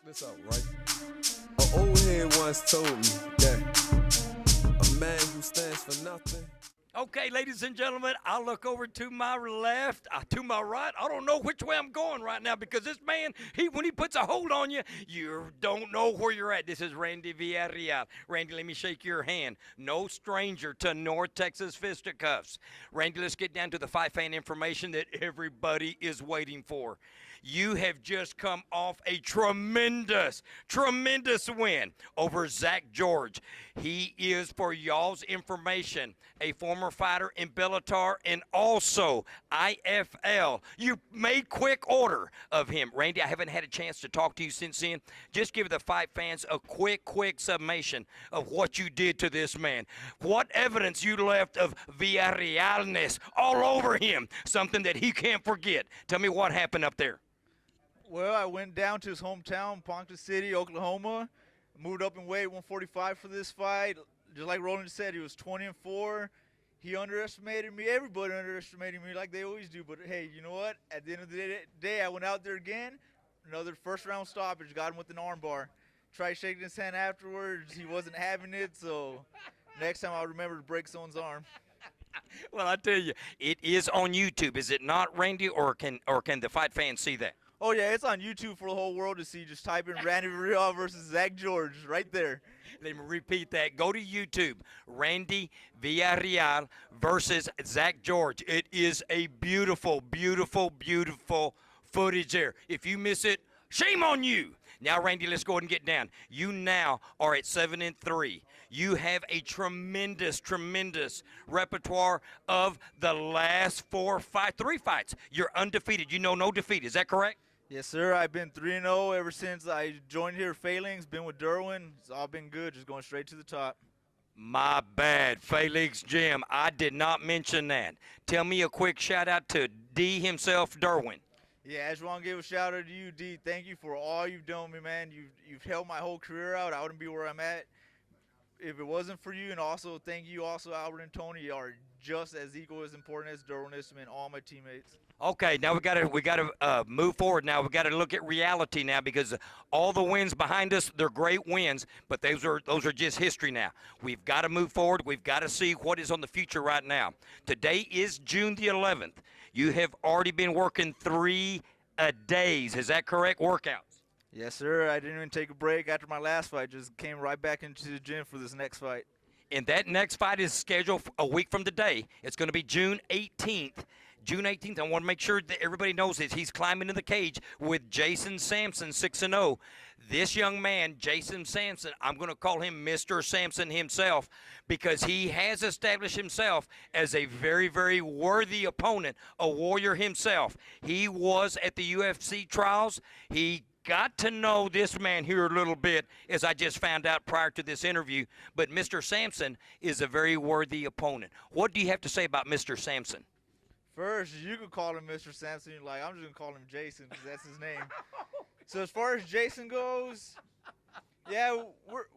this out, right? An old head once told me that a man who stands for nothing. Okay, ladies and gentlemen, I look over to my left, to my right. I don't know which way I'm going right now because this man, when he puts a hold on you, you don't know where you're at. This is Randy Villarreal. Randy, let me shake your hand. No stranger to North Texas fisticuffs. Randy, let's get down to the fight fan information that everybody is waiting for. You have just come off a tremendous win over Zach George. He is, for y'all's information, a former fighter in Bellator and also IFL. You made quick order of him. Randy, I haven't had a chance to talk to you since then. Just give the fight fans a quick summation of what you did to this man. What evidence you left of Villarrealness all over him, something that he can't forget. Tell me what happened up there. Well, I went down to his hometown, Ponca City, Oklahoma. Moved up in weight, 145 for this fight. Just like Roland said, he was 20-4. He underestimated me. Everybody underestimated me like they always do. But, hey, you know what? At the end of the day, I went out there again. Another first-round stoppage. Got him with an arm bar. Tried shaking his hand afterwards. He wasn't having it. So next time I'll remember to break someone's arm. Well, I tell you, it is on YouTube. Is it not, Randy, or can the fight fans see that? Oh, yeah, it's on YouTube for the whole world to see. Just type in Randy Villarreal versus Zach George right there. Let me repeat that. Go to YouTube, Randy Villarreal versus Zach George. It is a beautiful footage there. If you miss it, shame on you. Now, Randy, let's go ahead and get down. You now are at 7-3. You have a tremendous repertoire of the last three fights. You're undefeated. You know no defeat. Is that correct? Yes, sir. I've been 3-0 ever since I joined here. Phalanx, been with Derwin. It's all been good, just going straight to the top. My bad, Phalanx Gym. I did not mention that. Tell me a quick shout-out to D himself, Derwin. Yeah, I just want to give a shout-out to you, D. Thank you for all you've done me, man. You've helped my whole career out. I wouldn't be where I'm at if it wasn't for you. And also, thank you also, Albert and Tony. You are just as equal as important as Derwin is to me and all my teammates. Okay, now we got to move forward. Now we got to look at reality now because all the wins behind us, they're great wins, but those are just history now. We've got to move forward. We've got to see what is on the future right now. Today is June the 11th. You have already been working 3 days. Is that correct? Workouts. Yes, sir. I didn't even take a break after my last fight. Just came right back into the gym for this next fight. And that next fight is scheduled a week from today. It's going to be June 18th. June 18th, I want to make sure that everybody knows this. He's climbing in the cage with Jason Sampson, 6-0. This young man, Jason Sampson, I'm going to call him Mr. Sampson himself because he has established himself as a very worthy opponent, a warrior himself. He was at the UFC trials. He got to know this man here a little bit, as I just found out prior to this interview. But Mr. Sampson is a very worthy opponent. What do you have to say about Mr. Sampson? First, you could call him Mr. Sampson. Like, I'm just going to call him Jason because that's his name. So as far as Jason goes, yeah,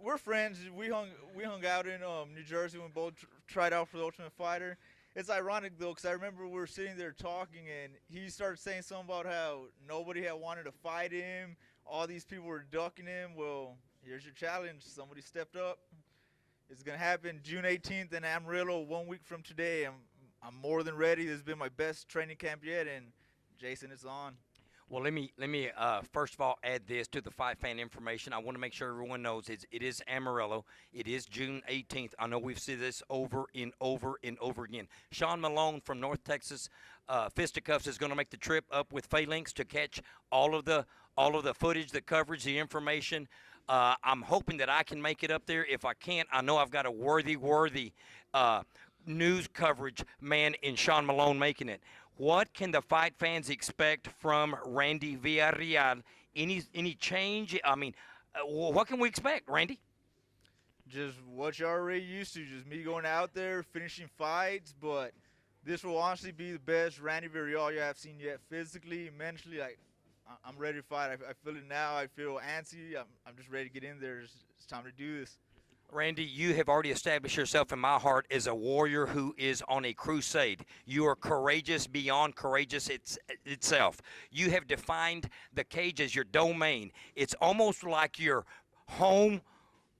we're friends. We hung out in New Jersey when both tried out for the Ultimate Fighter. It's ironic, though, because I remember we were sitting there talking, and he started saying something about how nobody had wanted to fight him. All these people were ducking him. Well, here's your challenge. Somebody stepped up. It's going to happen June 18th in Amarillo, 1 week from today. I'm more than ready. This has been my best training camp yet, and Jason, it's on. Well, let me first of all add this to the fight fan information. I want to make sure everyone knows it is Amarillo. It is June 18th. I know we've seen this over and over again. Sean Malone from North Texas Fisticuffs is going to make the trip up with Phalanx to catch all of the footage, the coverage, the information. I'm hoping that I can make it up there. If I can't, I know I've got a worthy news coverage man in Sean Malone making it. What can the fight fans expect from Randy Villarreal? Any change? I mean, what can we expect, Randy? Just what you're already used to, just me going out there, finishing fights, but this will honestly be the best Randy Villarreal you have seen yet, physically, mentally. Like, I'm ready to fight. I feel it now. I feel antsy. I'm just ready to get in there. It's time to do this. Randy, you have already established yourself in my heart as a warrior who is on a crusade. You are courageous beyond courageous itself. You have defined the cage as your domain. It's almost like your home.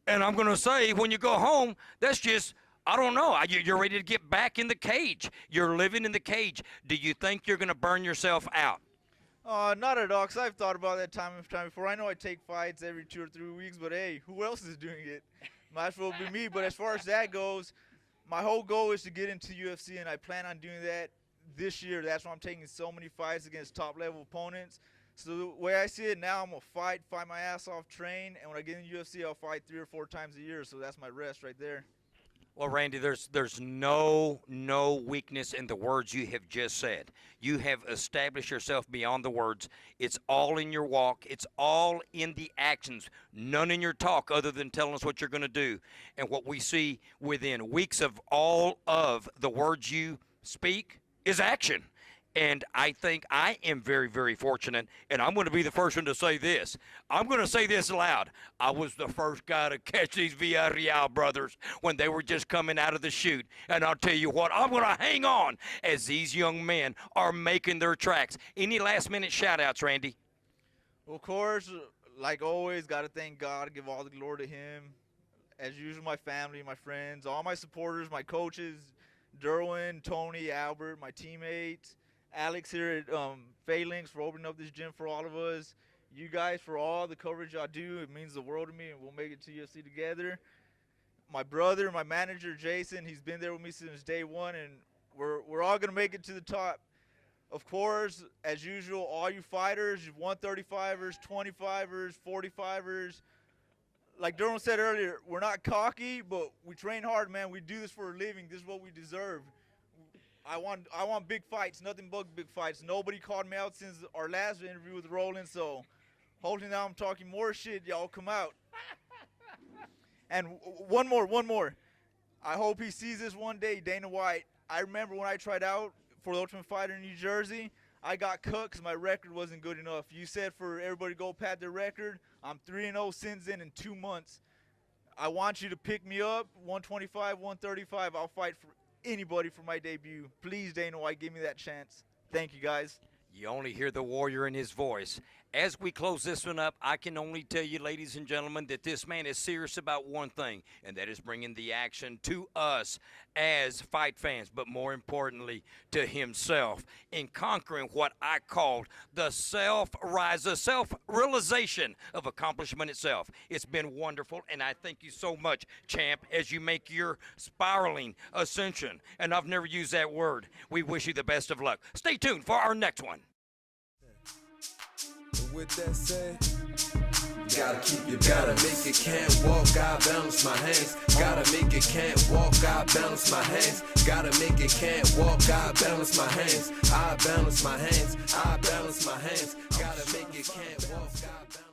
And I'm going to say, when you go home, that's just, I don't know. You're ready to get back in the cage. You're living in the cage. Do you think you're going to burn yourself out? Not at all, because I've thought about that time and time before. I know I take fights every 2 or 3 weeks, but hey, who else is doing it? Might as well be me. But as far as that goes, my whole goal is to get into UFC, and I plan on doing that this year. That's why I'm taking so many fights against top-level opponents. So the way I see it now, I'm going to fight my ass off, train, and when I get in UFC, I'll fight 3 or 4 times a year. So that's my rest right there. Well, Randy, there's no weakness in the words you have just said. You have established yourself beyond the words. It's all in your walk. It's all in the actions. None in your talk other than telling us what you're going to do. And what we see within weeks of all of the words you speak is action. And I think I am very, very fortunate, and I'm going to be the first one to say this. I'm going to say this loud. I was the first guy to catch these Villarreal brothers when they were just coming out of the chute. And I'll tell you what, I'm going to hang on as these young men are making their tracks. Any last-minute shout-outs, Randy? Well, of course, like always, got to thank God, give all the glory to him. As usual, my family, my friends, all my supporters, my coaches, Derwin, Tony, Albert, my teammates, Alex here at Phalanx for opening up this gym for all of us. You guys for all the coverage y'all do. It means the world to me, and we'll make it to UFC together. My brother, my manager, Jason, he's been there with me since day one, and we're all going to make it to the top. Of course, as usual, all you fighters, 135ers, 25ers, 45ers. Like Derwin said earlier, we're not cocky, but we train hard, man. We do this for a living. This is what we deserve. I want big fights, nothing but big fights. Nobody called me out since our last interview with Roland, so hopefully now I'm talking more shit. Y'all come out. And one more. I hope he sees this one day, Dana White. I remember when I tried out for the Ultimate Fighter in New Jersey, I got cut because my record wasn't good enough. You said for everybody to go pad their record. I'm 3-0 since then in 2 months. I want you to pick me up, 125, 135. I'll fight for anybody for my debut. Please, Dana White, give me that chance. Thank you, guys. You only hear the warrior in his voice. As we close this one up, I can only tell you, ladies and gentlemen, that this man is serious about one thing, and that is bringing the action to us as fight fans, but more importantly, to himself in conquering what I called the self-rise, the self-realization of accomplishment itself. It's been wonderful, and I thank you so much, champ, as you make your spiraling ascension. And I've never used that word. We wish you the best of luck. Stay tuned for our next one. With that said, gotta make it, can't walk, I balance my hands. Gotta make it, can't walk, I balance my hands. Gotta make it, can't walk, I balance my hands. I balance my hands, I balance my hands. Gotta make it, can't walk, I balance.